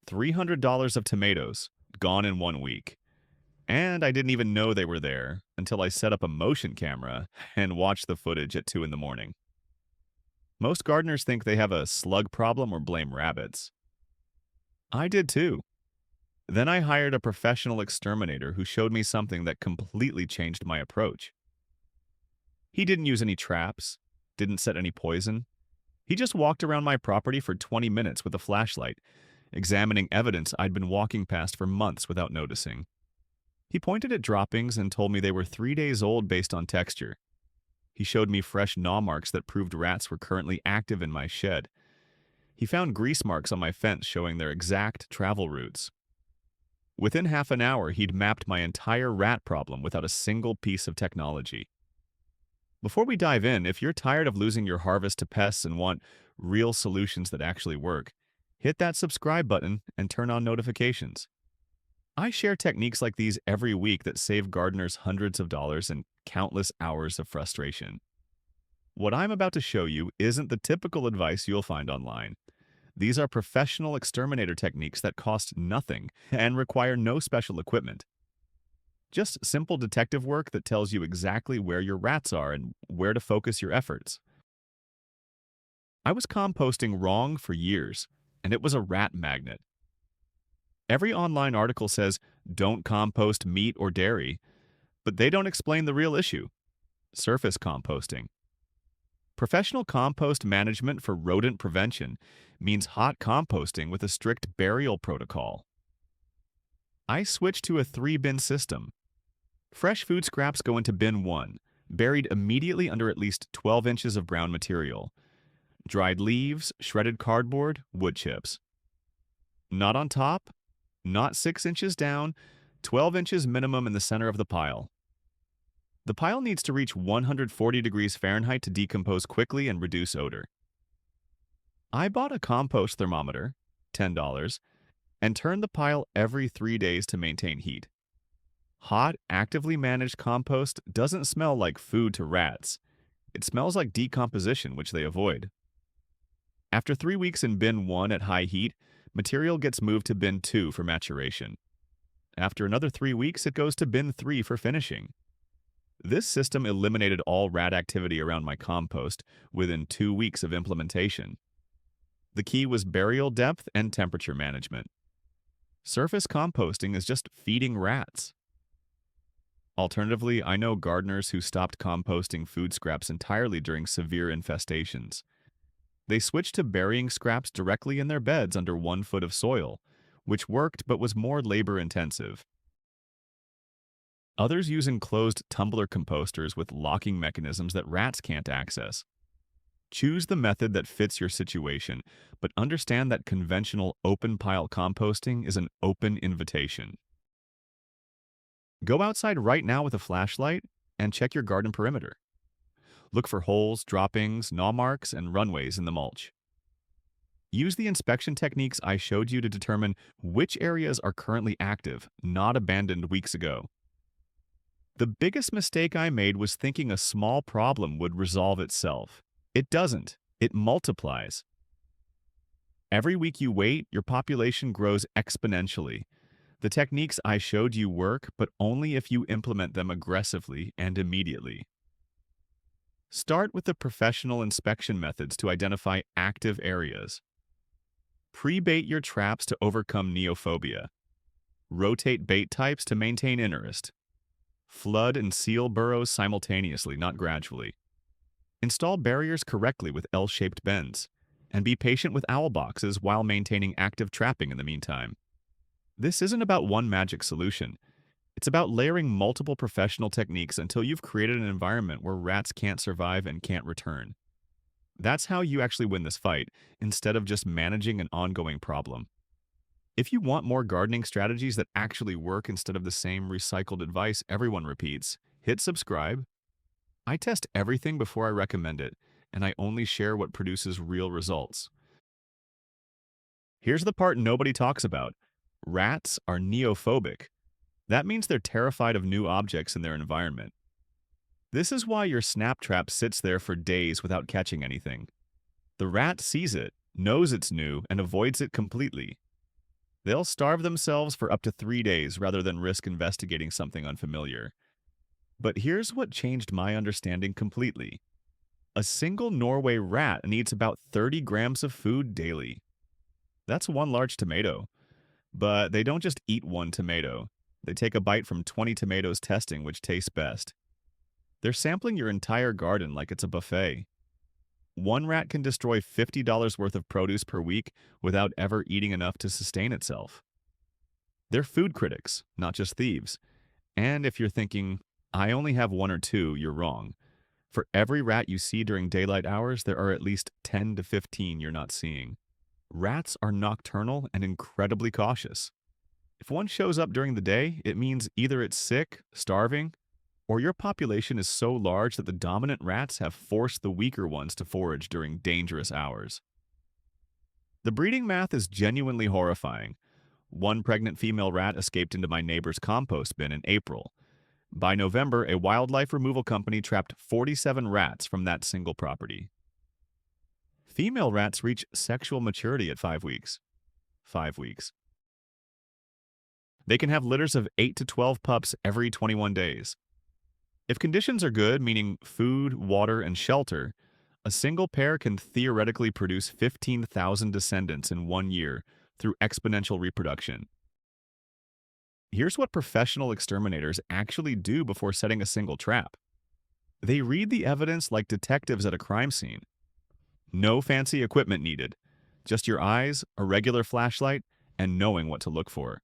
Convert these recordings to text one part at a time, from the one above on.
$300 of tomatoes, gone in 1 week. And I didn't even know they were there until I set up a motion camera and watched the footage at 2 in the morning. Most gardeners think they have a slug problem or blame rabbits. I did too. Then I hired a professional exterminator who showed me something that completely changed my approach. He didn't use any traps, didn't set any poison. He just walked around my property for 20 minutes with a flashlight, examining evidence I'd been walking past for months without noticing. He pointed at droppings and told me they were 3 days old based on texture. He showed me fresh gnaw marks that proved rats were currently active in my shed. He found grease marks on my fence showing their exact travel routes. Within half an hour, he'd mapped my entire rat problem without a single piece of technology. Before we dive in, if you're tired of losing your harvest to pests and want real solutions that actually work, hit that subscribe button and turn on notifications. I share techniques like these every week that save gardeners hundreds of dollars and countless hours of frustration. What I'm about to show you isn't the typical advice you'll find online. These are professional exterminator techniques that cost nothing and require no special equipment. Just simple detective work that tells you exactly where your rats are and where to focus your efforts. I was composting wrong for years, and it was a rat magnet. Every online article says, don't compost meat or dairy, but they don't explain the real issue: surface composting. Professional compost management for rodent prevention means hot composting with a strict burial protocol. I switched to a 3-bin system. Fresh food scraps go into bin 1, buried immediately under at least 12 inches of brown material. Dried leaves, shredded cardboard, wood chips. Not on top, not 6 inches down, 12 inches minimum in the center of the pile. The pile needs to reach 140 degrees Fahrenheit to decompose quickly and reduce odor. I bought a compost thermometer, $10, and turned the pile every 3 days to maintain heat. Hot, actively managed compost doesn't smell like food to rats. It smells like decomposition, which they avoid. After 3 weeks in bin 1 at high heat, material gets moved to bin 2 for maturation. After another 3 weeks, it goes to bin 3 for finishing. This system eliminated all rat activity around my compost within 2 weeks of implementation. The key was burial depth and temperature management. Surface composting is just feeding rats. Alternatively, I know gardeners who stopped composting food scraps entirely during severe infestations. They switched to burying scraps directly in their beds under 1 foot of soil, which worked but was more labor-intensive. Others use enclosed tumbler composters with locking mechanisms that rats can't access. Choose the method that fits your situation, but understand that conventional open-pile composting is an open invitation. Go outside right now with a flashlight and check your garden perimeter. Look for holes, droppings, gnaw marks, and runways in the mulch. Use the inspection techniques I showed you to determine which areas are currently active, not abandoned weeks ago. The biggest mistake I made was thinking a small problem would resolve itself. It doesn't. It multiplies. Every week you wait, your population grows exponentially. The techniques I showed you work, but only if you implement them aggressively and immediately. Start with the professional inspection methods to identify active areas. Pre-bait your traps to overcome neophobia. Rotate bait types to maintain interest. Flood and seal burrows simultaneously, not gradually. Install barriers correctly with L-shaped bends, and be patient with owl boxes while maintaining active trapping in the meantime. This isn't about one magic solution. It's about layering multiple professional techniques until you've created an environment where rats can't survive and can't return. That's how you actually win this fight, instead of just managing an ongoing problem. If you want more gardening strategies that actually work instead of the same recycled advice everyone repeats, hit subscribe. I test everything before I recommend it, and I only share what produces real results. Here's the part nobody talks about. Rats are neophobic. That means they're terrified of new objects in their environment. This is why your snap trap sits there for days without catching anything. The rat sees it, knows it's new, and avoids it completely. They'll starve themselves for up to 3 days rather than risk investigating something unfamiliar. But here's what changed my understanding completely. A single Norway rat needs about 30 grams of food daily. That's one large tomato. But they don't just eat one tomato. They take a bite from 20 tomatoes testing which tastes best. They're sampling your entire garden like it's a buffet. One rat can destroy $50 worth of produce per week without ever eating enough to sustain itself. They're food critics, not just thieves. And if you're thinking, I only have one or two, you're wrong. For every rat you see during daylight hours, there are at least 10 to 15 you're not seeing. Rats are nocturnal and incredibly cautious. If one shows up during the day, it means either it's sick, starving, or your population is so large that the dominant rats have forced the weaker ones to forage during dangerous hours. The breeding math is genuinely horrifying. One pregnant female rat escaped into my neighbor's compost bin in April. By November, a wildlife removal company trapped 47 rats from that single property. Female rats reach sexual maturity at 5 weeks. 5 weeks. They can have litters of 8 to 12 pups every 21 days. If conditions are good, meaning food, water, and shelter, a single pair can theoretically produce 15,000 descendants in 1 year through exponential reproduction. Here's what professional exterminators actually do before setting a single trap. They read the evidence like detectives at a crime scene. No fancy equipment needed, just your eyes, a regular flashlight, and knowing what to look for.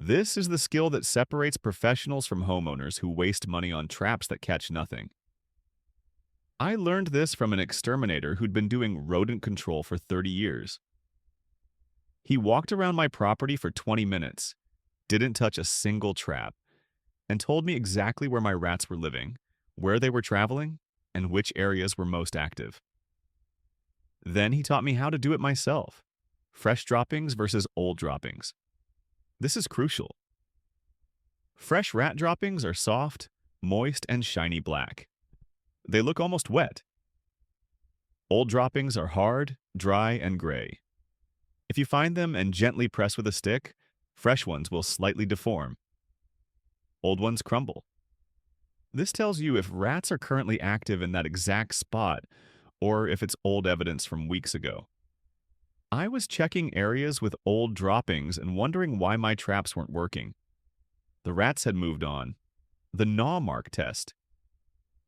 This is the skill that separates professionals from homeowners who waste money on traps that catch nothing. I learned this from an exterminator who'd been doing rodent control for 30 years. He walked around my property for 20 minutes, didn't touch a single trap, and told me exactly where my rats were living, where they were traveling, and which areas were most active. Then he taught me how to do it myself. Fresh droppings versus old droppings. This is crucial. Fresh rat droppings are soft, moist, and shiny black. They look almost wet. Old droppings are hard, dry, and gray. If you find them and gently press with a stick, fresh ones will slightly deform. Old ones crumble. This tells you if rats are currently active in that exact spot or if it's old evidence from weeks ago. I was checking areas with old droppings and wondering why my traps weren't working. The rats had moved on. The gnaw mark test.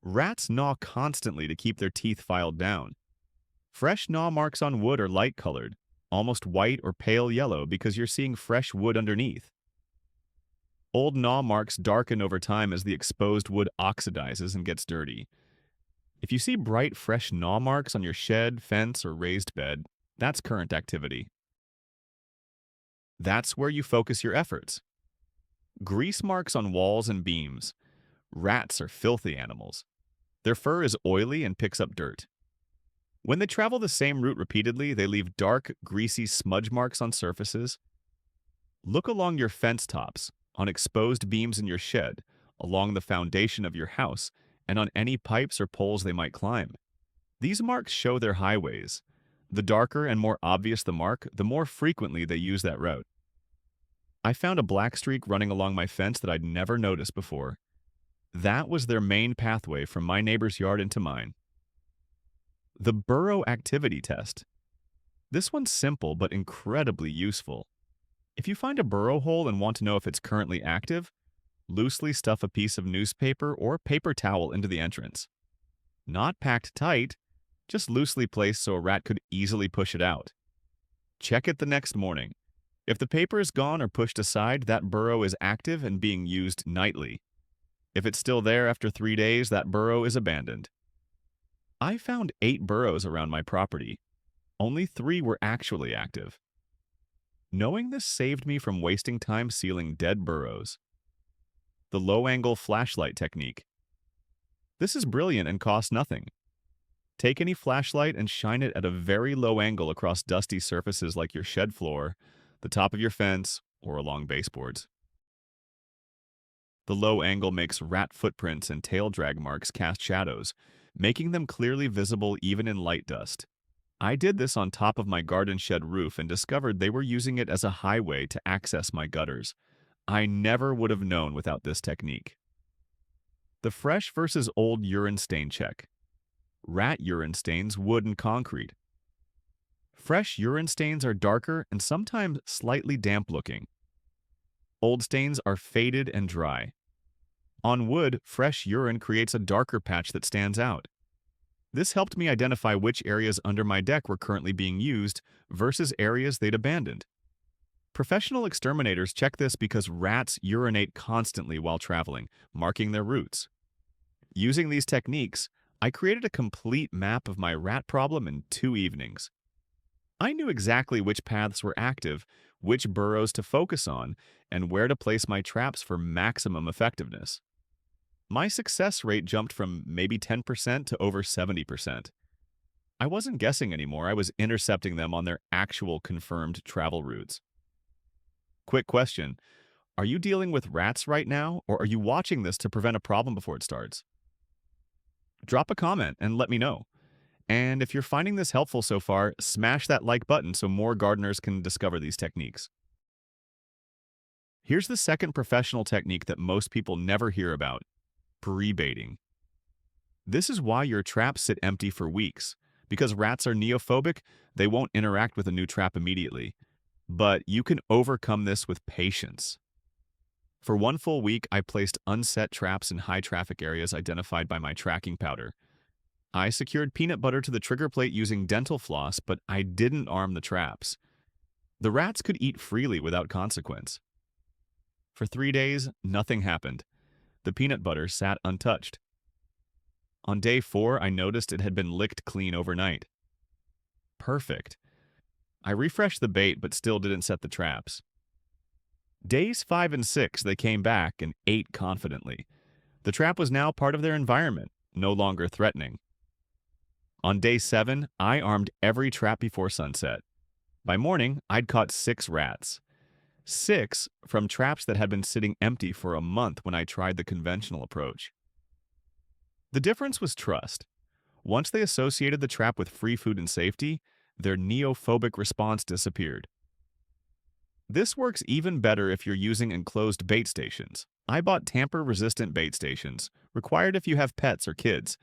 Rats gnaw constantly to keep their teeth filed down. Fresh gnaw marks on wood are light-colored, almost white or pale yellow because you're seeing fresh wood underneath. Old gnaw marks darken over time as the exposed wood oxidizes and gets dirty. If you see bright, fresh gnaw marks on your shed, fence, or raised bed, that's current activity. That's where you focus your efforts. Grease marks on walls and beams. Rats are filthy animals. Their fur is oily and picks up dirt. When they travel the same route repeatedly, they leave dark, greasy smudge marks on surfaces. Look along your fence tops, on exposed beams in your shed, along the foundation of your house, and on any pipes or poles they might climb. These marks show their highways. The darker and more obvious the mark, the more frequently they use that route. I found a black streak running along my fence that I'd never noticed before. That was their main pathway from my neighbor's yard into mine. The burrow activity test. This one's simple but incredibly useful. If you find a burrow hole and want to know if it's currently active, loosely stuff a piece of newspaper or paper towel into the entrance. Not packed tight, just loosely placed so a rat could easily push it out. Check it the next morning. If the paper is gone or pushed aside, that burrow is active and being used nightly. If it's still there after 3 days, that burrow is abandoned. I found 8 burrows around my property. Only 3 were actually active. Knowing this saved me from wasting time sealing dead burrows. The low-angle flashlight technique. This is brilliant and costs nothing. Take any flashlight and shine it at a very low angle across dusty surfaces like your shed floor, the top of your fence, or along baseboards. The low angle makes rat footprints and tail drag marks cast shadows, making them clearly visible even in light dust. I did this on top of my garden shed roof and discovered they were using it as a highway to access my gutters. I never would have known without this technique. The fresh versus old urine stain check. Rat urine stains wood and concrete. Fresh urine stains are darker and sometimes slightly damp looking. Old stains are faded and dry. On wood, fresh urine creates a darker patch that stands out. This helped me identify which areas under my deck were currently being used versus areas they'd abandoned. Professional exterminators check this because rats urinate constantly while traveling, marking their routes. Using these techniques, I created a complete map of my rat problem in 2 evenings. I knew exactly which paths were active, which burrows to focus on, and where to place my traps for maximum effectiveness. My success rate jumped from maybe 10% to over 70%. I wasn't guessing anymore, I was intercepting them on their actual confirmed travel routes. Quick question, are you dealing with rats right now, or are you watching this to prevent a problem before it starts? Drop a comment and let me know. And if you're finding this helpful so far, smash that like button so more gardeners can discover these techniques. Here's the second professional technique that most people never hear about: pre-baiting. This is why your traps sit empty for weeks. Because rats are neophobic, they won't interact with a new trap immediately. But you can overcome this with patience. For 1 full week, I placed unset traps in high-traffic areas identified by my tracking powder. I secured peanut butter to the trigger plate using dental floss, but I didn't arm the traps. The rats could eat freely without consequence. For 3 days, nothing happened. The peanut butter sat untouched. On day 4, I noticed it had been licked clean overnight. Perfect. I refreshed the bait but still didn't set the traps. Days 5 and 6, they came back and ate confidently. The trap was now part of their environment, no longer threatening. On day 7, I armed every trap before sunset. By morning, I'd caught 6 rats. 6 from traps that had been sitting empty for a month when I tried the conventional approach. The difference was trust. Once they associated the trap with free food and safety, their neophobic response disappeared. This works even better if you're using enclosed bait stations. I bought tamper-resistant bait stations, required if you have pets or kids,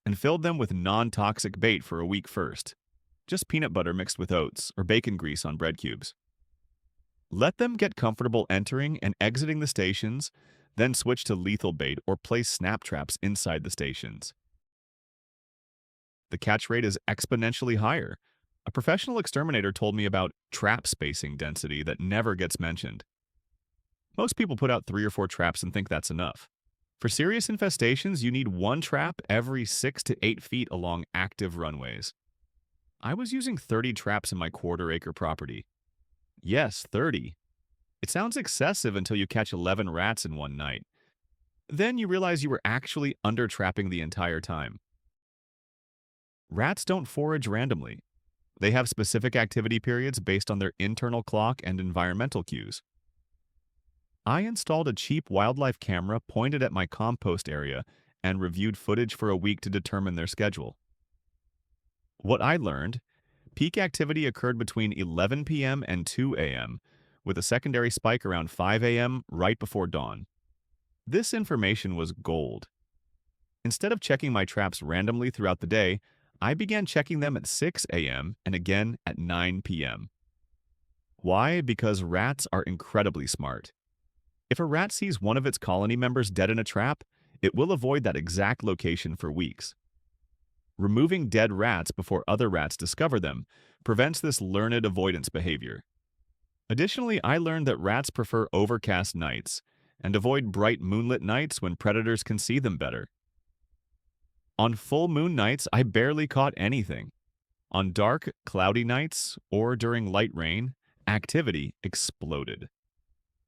and filled them with non-toxic bait for a week first. Just peanut butter mixed with oats or bacon grease on bread cubes. Let them get comfortable entering and exiting the stations, then switch to lethal bait or place snap traps inside the stations. The catch rate is exponentially higher. A professional exterminator told me about trap spacing density that never gets mentioned. Most people put out 3 or 4 traps and think that's enough. For serious infestations, you need 1 trap every 6 to 8 feet along active runways. I was using 30 traps in my quarter-acre property. Yes, 30. It sounds excessive until you catch 11 rats in one night. Then you realize you were actually under-trapping the entire time. Rats don't forage randomly. They have specific activity periods based on their internal clock and environmental cues. I installed a cheap wildlife camera pointed at my compost area and reviewed footage for a week to determine their schedule. What I learned: peak activity occurred between 11 p.m. and 2 a.m., with a secondary spike around 5 a.m. right before dawn. This information was gold. Instead of checking my traps randomly throughout the day, I began checking them at 6 a.m. and again at 9 p.m. Why? Because rats are incredibly smart. If a rat sees one of its colony members dead in a trap, it will avoid that exact location for weeks. Removing dead rats before other rats discover them prevents this learned avoidance behavior. Additionally, I learned that rats prefer overcast nights and avoid bright moonlit nights when predators can see them better. On full moon nights, I barely caught anything. On dark, cloudy nights, or during light rain, activity exploded.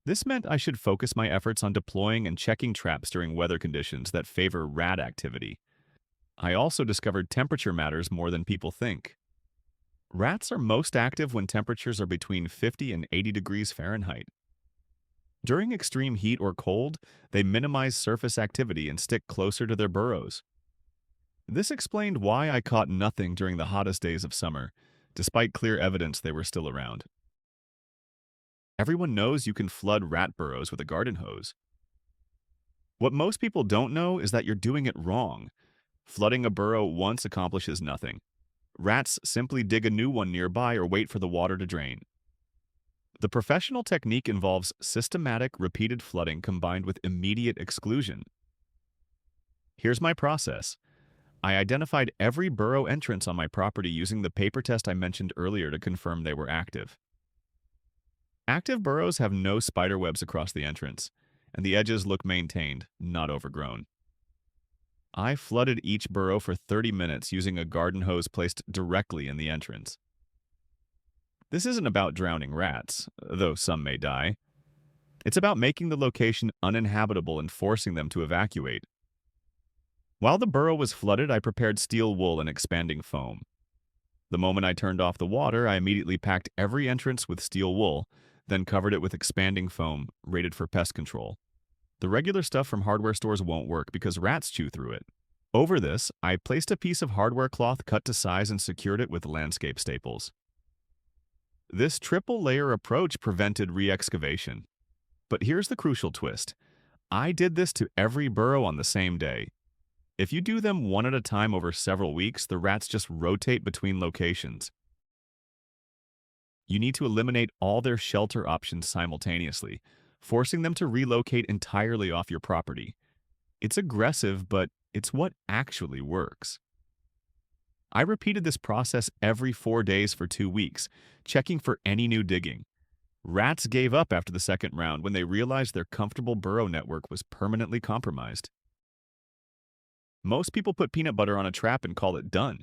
This meant I should focus my efforts on deploying and checking traps during weather conditions that favor rat activity. I also discovered temperature matters more than people think. Rats are most active when temperatures are between 50 and 80 degrees Fahrenheit. During extreme heat or cold, they minimize surface activity and stick closer to their burrows. This explained why I caught nothing during the hottest days of summer, despite clear evidence they were still around. Everyone knows you can flood rat burrows with a garden hose. What most people don't know is that you're doing it wrong. Flooding a burrow once accomplishes nothing. Rats simply dig a new one nearby or wait for the water to drain. The professional technique involves systematic, repeated flooding combined with immediate exclusion. Here's my process. I identified every burrow entrance on my property using the paper test I mentioned earlier to confirm they were active. Active burrows have no spider webs across the entrance, and the edges look maintained, not overgrown. I flooded each burrow for 30 minutes using a garden hose placed directly in the entrance. This isn't about drowning rats, though some may die. It's about making the location uninhabitable and forcing them to evacuate. While the burrow was flooded, I prepared steel wool and expanding foam. The moment I turned off the water, I immediately packed every entrance with steel wool, then covered it with expanding foam, rated for pest control. The regular stuff from hardware stores won't work because rats chew through it. Over this, I placed a piece of hardware cloth cut to size and secured it with landscape staples. This triple-layer approach prevented re-excavation. But here's the crucial twist. I did this to every burrow on the same day. If you do them one at a time over several weeks, the rats just rotate between locations. You need to eliminate all their shelter options simultaneously, forcing them to relocate entirely off your property. It's aggressive, but it's what actually works. I repeated this process every 4 days for 2 weeks, checking for any new digging. Rats gave up after the second round when they realized their comfortable burrow network was permanently compromised. Most people put peanut butter on a trap and call it done.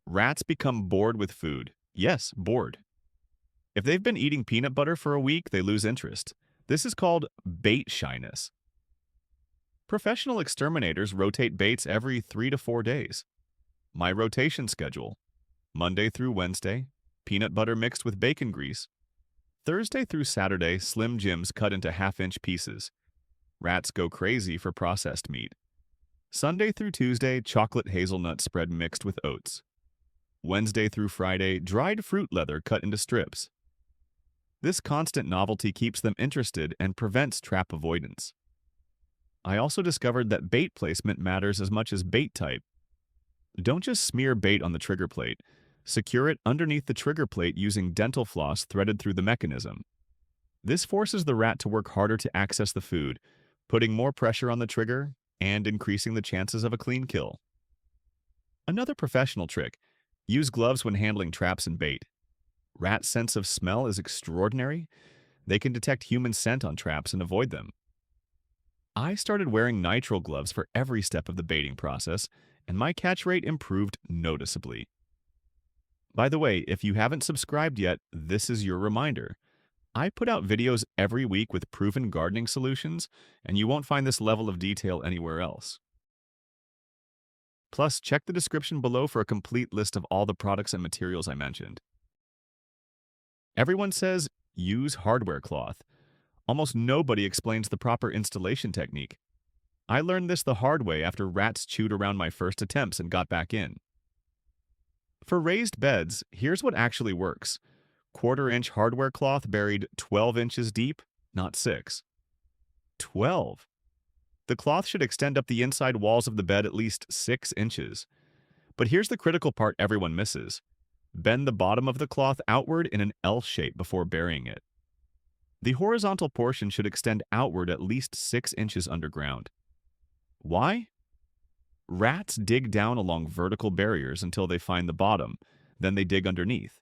Rats become bored with food. Yes, bored. If they've been eating peanut butter for a week, they lose interest. This is called bait shyness. Professional exterminators rotate baits every 3 to 4 days. My rotation schedule: Monday through Wednesday, peanut butter mixed with bacon grease. Thursday through Saturday, Slim Jims cut into half-inch pieces. Rats go crazy for processed meat. Sunday through Tuesday, chocolate hazelnut spread mixed with oats. Wednesday through Friday, dried fruit leather cut into strips. This constant novelty keeps them interested and prevents trap avoidance. I also discovered that bait placement matters as much as bait type. Don't just smear bait on the trigger plate. Secure it underneath the trigger plate using dental floss threaded through the mechanism. This forces the rat to work harder to access the food, putting more pressure on the trigger and increasing the chances of a clean kill. Another professional trick: use gloves when handling traps and bait. Rats' sense of smell is extraordinary. They can detect human scent on traps and avoid them. I started wearing nitrile gloves for every step of the baiting process, and my catch rate improved noticeably. By the way, if you haven't subscribed yet, this is your reminder. I put out videos every week with proven gardening solutions, and you won't find this level of detail anywhere else. Plus, check the description below for a complete list of all the products and materials I mentioned. Everyone says, use hardware cloth. Almost nobody explains the proper installation technique. I learned this the hard way after rats chewed around my first attempts and got back in. For raised beds, here's what actually works. 1/4-inch hardware cloth buried 12 inches deep, not 6. 12. The cloth should extend up the inside walls of the bed at least 6 inches. But here's the critical part everyone misses. Bend the bottom of the cloth outward in an L shape before burying it. The horizontal portion should extend outward at least 6 inches underground. Why? Rats dig down along vertical barriers until they find the bottom, then they dig underneath.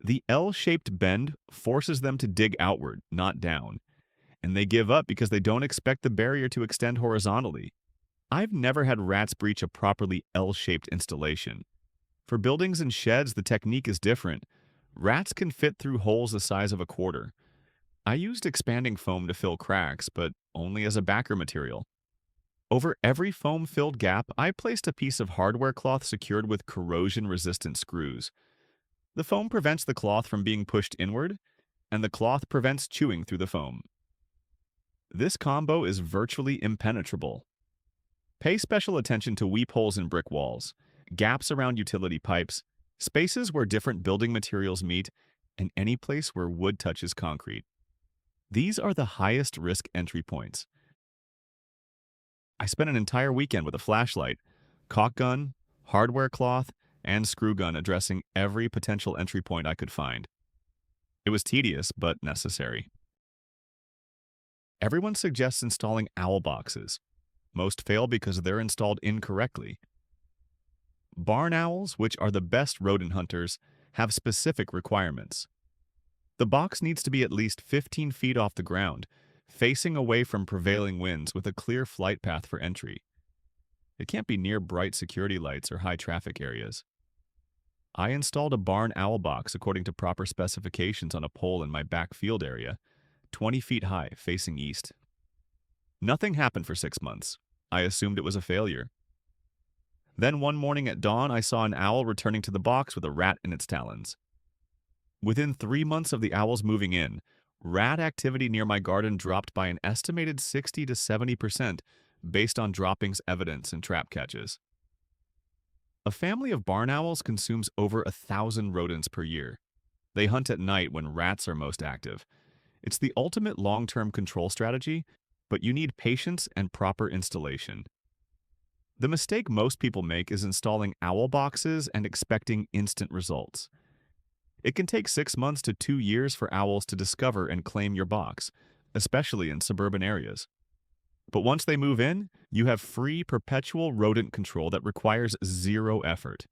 The L-shaped bend forces them to dig outward, not down, and they give up because they don't expect the barrier to extend horizontally. I've never had rats breach a properly L-shaped installation. For buildings and sheds, the technique is different. Rats can fit through holes the size of a quarter. I used expanding foam to fill cracks, but only as a backer material. Over every foam-filled gap, I placed a piece of hardware cloth secured with corrosion-resistant screws. The foam prevents the cloth from being pushed inward, and the cloth prevents chewing through the foam. This combo is virtually impenetrable. Pay special attention to weep holes in brick walls, gaps around utility pipes, spaces where different building materials meet, and any place where wood touches concrete. These are the highest risk entry points. I spent an entire weekend with a flashlight, caulk gun, hardware cloth, and screw gun addressing every potential entry point I could find. It was tedious, but necessary. Everyone suggests installing owl boxes. Most fail because they're installed incorrectly. Barn owls, which are the best rodent hunters, have specific requirements. The box needs to be at least 15 feet off the ground, facing away from prevailing winds with a clear flight path for entry. It can't be near bright security lights or high traffic areas. I installed a barn owl box according to proper specifications on a pole in my back field area, 20 feet high, facing east. Nothing happened for 6 months. I assumed it was a failure. Then one morning at dawn, I saw an owl returning to the box with a rat in its talons. Within 3 months of the owls moving in, rat activity near my garden dropped by an estimated 60 to 70% based on droppings evidence and trap catches. A family of barn owls consumes over 1,000 rodents per year. They hunt at night when rats are most active. It's the ultimate long-term control strategy, but you need patience and proper installation. The mistake most people make is installing owl boxes and expecting instant results. It can take 6 months to 2 years for owls to discover and claim your box, especially in suburban areas. But once they move in, you have free, perpetual rodent control that requires zero effort.